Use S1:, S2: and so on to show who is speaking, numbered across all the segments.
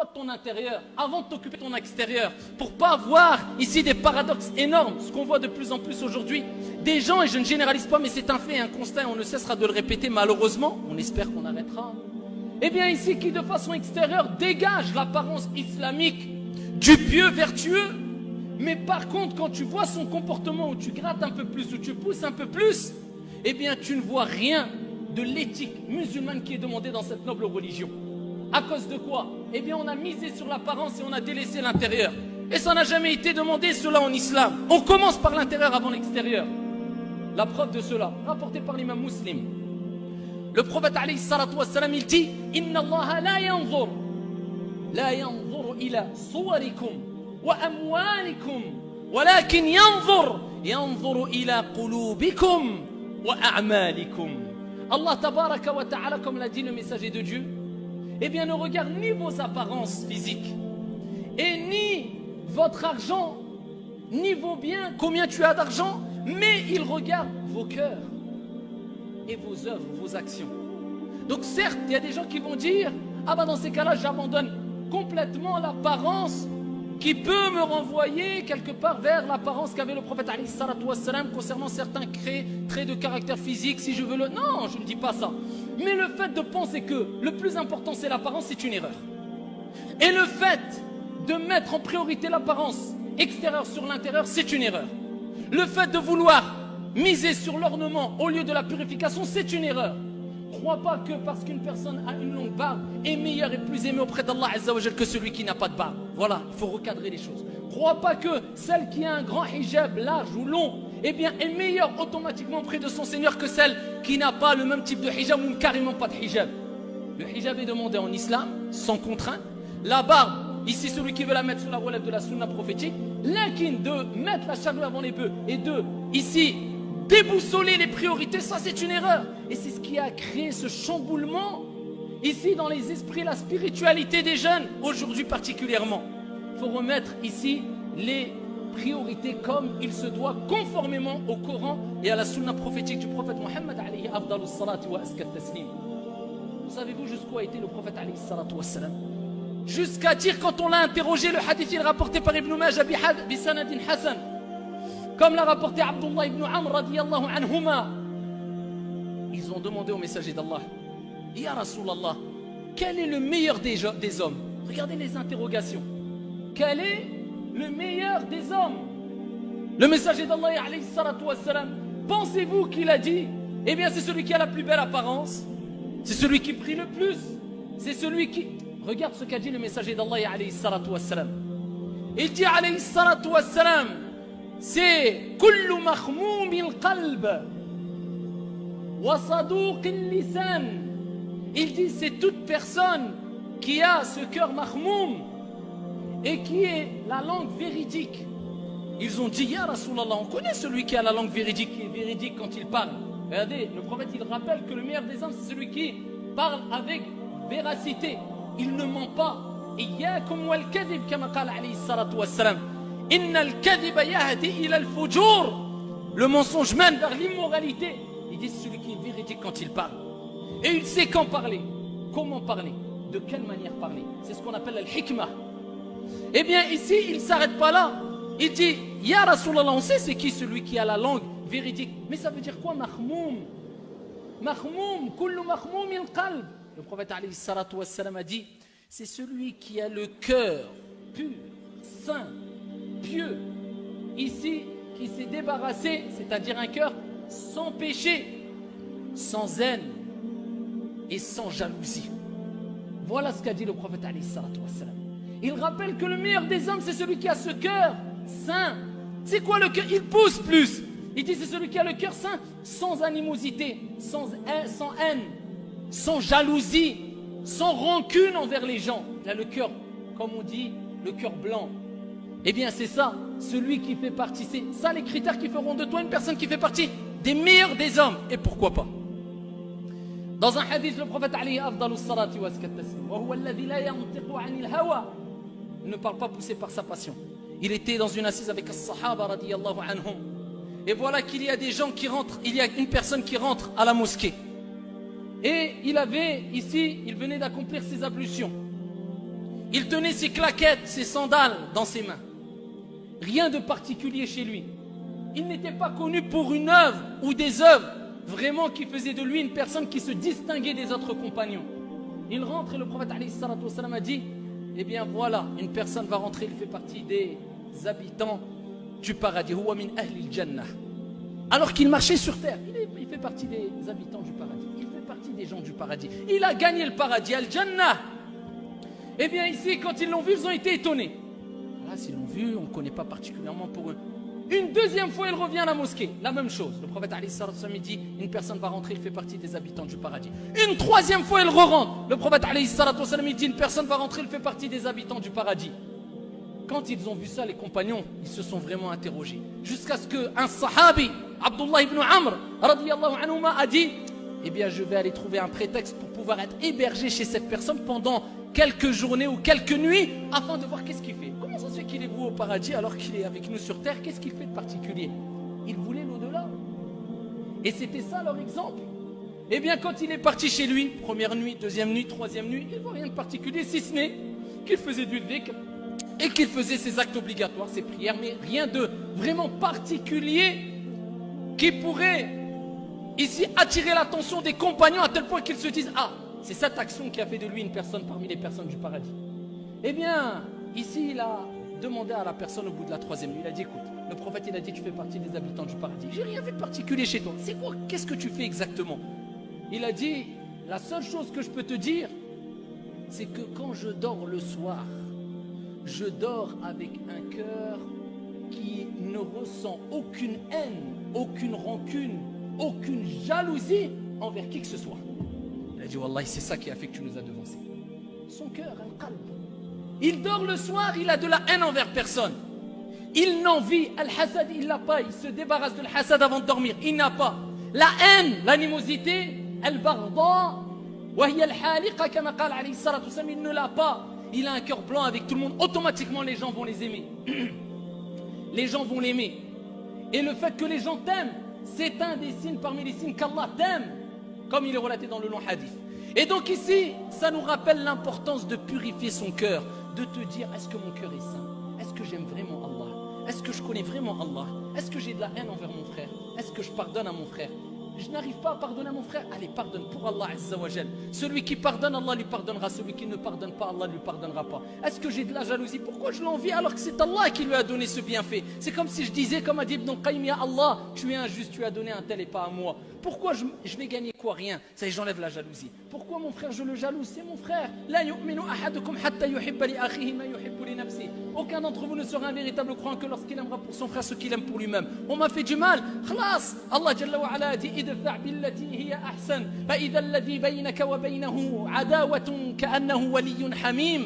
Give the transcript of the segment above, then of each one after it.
S1: de ton intérieur avant de t'occuper de ton extérieur, pour pas avoir ici des paradoxes énormes, ce qu'on voit de plus en plus aujourd'hui, des gens, et je ne généralise pas mais c'est un fait, un constat, et on ne cessera de le répéter malheureusement, on espère qu'on arrêtera, eh bien ici qui de façon extérieure dégage l'apparence islamique du pieux vertueux, mais par contre quand tu vois son comportement où tu grattes un peu plus, où tu pousses un peu plus, eh bien tu ne vois rien de l'éthique musulmane qui est demandée dans cette noble religion. À cause de quoi? Eh bien on a misé sur l'apparence et on a délaissé l'intérieur. Et ça n'a jamais été demandé cela en islam. On commence par l'intérieur avant l'extérieur. La preuve de cela, rapporté par l'imam Muslim. Le prophète alayhi salatu wassalam, il dit Inna Allah la yanzur ila suwarikum wa amwalikum walakin yanzur ila qulubikum wa a'malikum. Allah tabaraka wa ta'ala, comme l'a dit le messager de Dieu, eh bien ne regarde ni vos apparences physiques et ni votre argent, ni vos biens, combien tu as d'argent, mais il regarde vos cœurs et vos œuvres, vos actions. Donc certes, il y a des gens qui vont dire ah ben dans ces cas-là j'abandonne complètement l'apparence qui peut me renvoyer quelque part vers l'apparence qu'avait le prophète alayhi salatu wassalam concernant certains traits de caractère physique, si je veux le... Non, je ne dis pas ça. Mais le fait de penser que le plus important c'est l'apparence, c'est une erreur. Et le fait de mettre en priorité l'apparence extérieure sur l'intérieur, c'est une erreur. Le fait de vouloir miser sur l'ornement au lieu de la purification, c'est une erreur. Crois pas que parce qu'une personne a une longue barbe est meilleure et plus aimée auprès d'Allah Azza wa Jal que celui qui n'a pas de barbe. Voilà, il faut recadrer les choses. Crois pas que celle qui a un grand hijab large ou long, eh bien, est meilleure automatiquement auprès de son Seigneur que celle qui n'a pas le même type de hijab ou carrément pas de hijab. Le hijab est demandé en islam, sans contrainte. La barbe, ici celui qui veut la mettre sous la relève de la sunna prophétique, l'incline de mettre la charrue avant les bœufs et de, ici, déboussoler les priorités, ça c'est une erreur. Et c'est ce qui a créé ce chamboulement ici dans les esprits, la spiritualité des jeunes, aujourd'hui particulièrement. Il faut remettre ici les priorités comme il se doit, conformément au Coran et à la sunna prophétique du prophète Mohammed alayhi afdalus salati wa askat taslim. Savez-vous jusqu'où a été le prophète alayhi salatu wassalam? Jusqu'à dire, quand on l'a interrogé, le hadith il est rapporté par Ibn Majah bi sanadin hasan, comme l'a rapporté Abdullah ibn Amr radiyallahu anhuma. Ils ont demandé au messager d'Allah, Ya Rasulallah, quel est le meilleur des hommes? Regardez les interrogations. Quel est le meilleur des hommes? Le messager d'Allah alayhi salatu wassalam, pensez-vous qu'il a dit, eh bien c'est celui qui a la plus belle apparence, c'est celui qui prie le plus, c'est celui qui... Regarde ce qu'a dit le messager d'Allah alayhi salatu wassalam. Il dit alayhi salatu wassalam, c'est kullu makhmoumil qalb wa saduqil lisan. Il dit c'est toute personne qui a ce cœur mahmoum et qui est la langue véridique. Ils ont dit ya Rasulallah, on connaît celui qui a la langue véridique, qui est véridique quand il parle. Regardez, le prophète il rappelle que le meilleur des hommes c'est celui qui parle avec véracité, il ne ment pas. Iyyakum wal kadhib kama qala alayhi salatu wassalam. Innal kadhiba yahdi ila al fujur. Le mensonge mène vers l'immoralité. Il dit c'est celui qui est véridique quand il parle. Et il sait quand parler, comment parler, de quelle manière parler. C'est ce qu'on appelle al-hikmah. Eh bien ici, il ne s'arrête pas là. Il dit, Ya Rasulallah, on sait c'est qui celui qui a la langue véridique. Mais ça veut dire quoi, mahmoum? Mahmoum, kullu mahmoumil qalb. Le prophète alayhi salatu wassalam a dit, c'est celui qui a le cœur pur, saint, pieux. Ici, qui s'est débarrassé, c'est-à-dire un cœur sans péché, sans haine et sans jalousie. Voilà ce qu'a dit le prophète alayhi salatu wassalam. Il rappelle que le meilleur des hommes c'est celui qui a ce cœur saint. C'est quoi le cœur? Il pousse plus. Il dit c'est celui qui a le cœur saint, sans animosité, sans haine, sans jalousie, sans rancune envers les gens. Il a le cœur, comme on dit, le cœur blanc. Eh bien c'est ça, celui qui fait partie, c'est ça les critères qui feront de toi une personne qui fait partie des meilleurs des hommes. Et pourquoi pas? Dans un hadith, le prophète alayhi afdalus salati wa askat taslim, wa huwa alladhi la yantiqu anil hawa, il ne parle pas poussé par sa passion. Il était dans une assise avec as-sahaba radiyallahu anhum. Et voilà qu'il y a des gens qui rentrent, il y a une personne qui rentre à la mosquée. Et il avait ici, il venait d'accomplir ses ablutions. Il tenait ses claquettes, ses sandales dans ses mains. Rien de particulier chez lui. Il n'était pas connu pour une œuvre ou des œuvres vraiment qui faisaient de lui une personne qui se distinguait des autres compagnons. Il rentre et le prophète a dit, eh bien voilà, une personne va rentrer, il fait partie des habitants du paradis. Huwa min ahli al-jannah. Alors qu'il marchait sur terre, il fait partie des habitants du paradis. Il fait partie des gens du paradis. Il a gagné le paradis, al-jannah. Eh bien ici, quand ils l'ont vu, ils ont été étonnés. Là, s'ils l'ont vu, on ne connaît pas particulièrement pour eux. Une deuxième fois, il revient à la mosquée. La même chose. Le prophète dit, une personne va rentrer, il fait partie des habitants du paradis. Une troisième fois, il re-rentre. Le prophète dit, une personne va rentrer, il fait partie des habitants du paradis. Quand ils ont vu ça, les compagnons, ils se sont vraiment interrogés. Jusqu'à ce qu'un sahabi, Abdullah ibn Amr, radiyallahu anhuma, a dit, eh bien, je vais aller trouver un prétexte pour pouvoir être hébergé chez cette personne pendant quelques journées ou quelques nuits, afin de voir qu'est-ce qu'il fait. Comment ça se fait qu'il est voué au paradis alors qu'il est avec nous sur terre? Qu'est-ce qu'il fait de particulier? Il voulait l'au-delà. Et c'était ça leur exemple. Eh bien, quand il est parti chez lui, première nuit, deuxième nuit, troisième nuit, il ne voit rien de particulier, si ce n'est qu'il faisait du dhikr et qu'il faisait ses actes obligatoires, ses prières, mais rien de vraiment particulier qui pourrait ici attirer l'attention des compagnons à tel point qu'ils se disent, ah, c'est cette action qui a fait de lui une personne parmi les personnes du paradis. Eh bien, ici, il a demandé à la personne au bout de la troisième nuit, il a dit, écoute, le prophète, il a dit, tu fais partie des habitants du paradis. J'ai rien vu de particulier chez toi. C'est quoi? Qu'est-ce que tu fais exactement? Il a dit, la seule chose que je peux te dire, c'est que quand je dors le soir, je dors avec un cœur qui ne ressent aucune haine, aucune rancune, aucune jalousie envers qui que ce soit. Il a dit, Wallah, c'est ça qui a fait que tu nous as devancés. Son cœur, al-qalb. Il dort le soir, il a de la haine envers personne. Il n'envie, al-hasad, il l'a pas. Il se débarrasse de l'hasad avant de dormir. Il n'a pas. La haine, l'animosité, al-baghdha, wa hiya al-haliqa, kama qala alayhi salatu wassalam, il ne l'a pas. Il a un cœur blanc avec tout le monde. Automatiquement, les gens vont les aimer. Les gens vont l'aimer. Et le fait que les gens t'aiment, c'est un des signes parmi les signes qu'Allah t'aime, comme il est relaté dans le long hadith. Et donc ici, ça nous rappelle l'importance de purifier son cœur, de te dire, est-ce que mon cœur est saint? Est-ce que j'aime vraiment Allah? Est-ce que je connais vraiment Allah? Est-ce que j'ai de la haine envers mon frère? Est-ce que je pardonne à mon frère? Je n'arrive pas à pardonner à mon frère. Allez, pardonne pour Allah Azza wa Jal. Celui qui pardonne, Allah lui pardonnera. Celui qui ne pardonne pas, Allah ne lui pardonnera pas. Est-ce que j'ai de la jalousie? Pourquoi je l'envie alors que c'est Allah qui lui a donné ce bienfait? C'est comme si je disais, comme a dit Ibn Qayyim, ya Allah, tu es injuste, tu as donné un tel et pas à moi. Pourquoi je vais gagner quoi? Rien. Ça y est, j'enlève la jalousie. Pourquoi mon frère, je le jalouse? C'est mon frère. La yu'minu ahadukum hatta yuhibba li akhihi ma yuhibbu li nafsi. Aucun d'entre vous ne sera un véritable croyant que lorsqu'il aimera pour son frère ce qu'il aime pour lui-même. On m'a fait du mal. Khlas. Allah Jalla wa Ala dit idfa' billati hiya ahsan. Fa idha alladhi baynaka wa baynahu adawatun ka'annahu waliyyun hamim.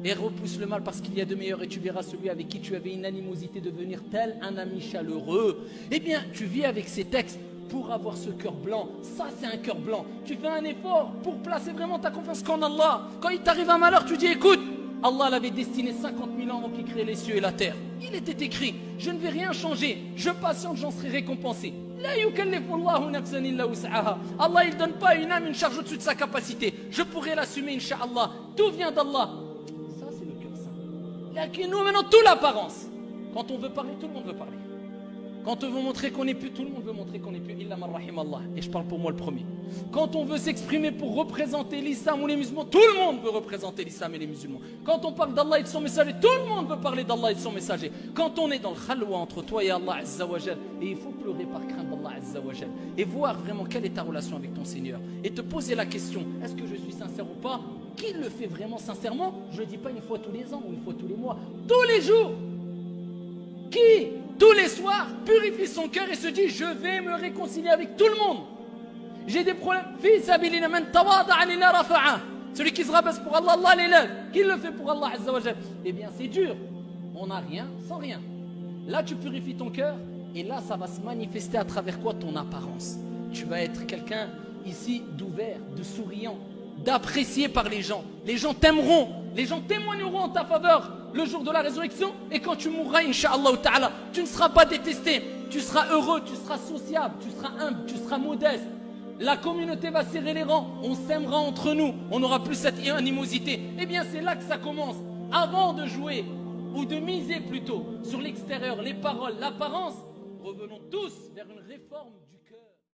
S1: Et repousse le mal parce qu'il y a de meilleurs et tu verras celui avec qui tu avais une animosité devenir tel un ami chaleureux. Eh bien, tu vis avec ces textes pour avoir ce cœur blanc. Ça, c'est un cœur blanc. Tu fais un effort pour placer vraiment ta confiance qu'en Allah. Quand il t'arrive un malheur, tu dis, écoute, Allah l'avait destiné 50 000 ans avant qu'il crée les cieux et la terre. Il était écrit, je ne vais rien changer. Je patiente, j'en serai récompensé. Allah, il ne donne pas à une âme une charge au-dessus de sa capacité. Je pourrais l'assumer, Inch'Allah. Tout vient d'Allah. Ça, c'est le cœur saint. Nous, maintenant, toute l'apparence. Quand on veut parler, tout le monde veut parler. Quand on veut montrer qu'on n'est plus, tout le monde veut montrer qu'on n'est plus. Illa man rahim Allah. Et je parle pour moi le premier. Quand on veut s'exprimer pour représenter l'islam ou les musulmans, tout le monde veut représenter l'islam et les musulmans. Quand on parle d'Allah et de son messager, tout le monde veut parler d'Allah et de son messager. Quand on est dans le khalwa entre toi et Allah Azza wa Jal, et il faut pleurer par crainte d'Allah Azza wa Jal, et voir vraiment quelle est ta relation avec ton Seigneur, et te poser la question, est-ce que je suis sincère ou pas? Qui le fait vraiment sincèrement? Je ne dis pas une fois tous les ans ou une fois tous les mois, tous les jours. Qui, tous les soirs, purifie son cœur et se dit, je vais me réconcilier avec tout le monde. J'ai des problèmes. Celui qui se rabaisse pour Allah, Allah l'élève. Qui le fait pour Allah Azza wa Jal? Eh bien, c'est dur. On n'a rien sans rien. Là, tu purifies ton cœur et là, ça va se manifester à travers quoi? Ton apparence. Tu vas être quelqu'un ici d'ouvert, de souriant, d'apprécié par les gens. Les gens t'aimeront. Les gens témoigneront en ta faveur le jour de la résurrection. Et quand tu mourras, Inch'Allah ta'ala, tu ne seras pas détesté. Tu seras heureux, tu seras sociable, tu seras humble, tu seras modeste. La communauté va serrer les rangs, on s'aimera entre nous, on n'aura plus cette animosité. Eh bien, c'est là que ça commence. Avant de jouer, ou de miser plutôt, sur l'extérieur, les paroles, l'apparence, revenons tous vers une réforme du cœur.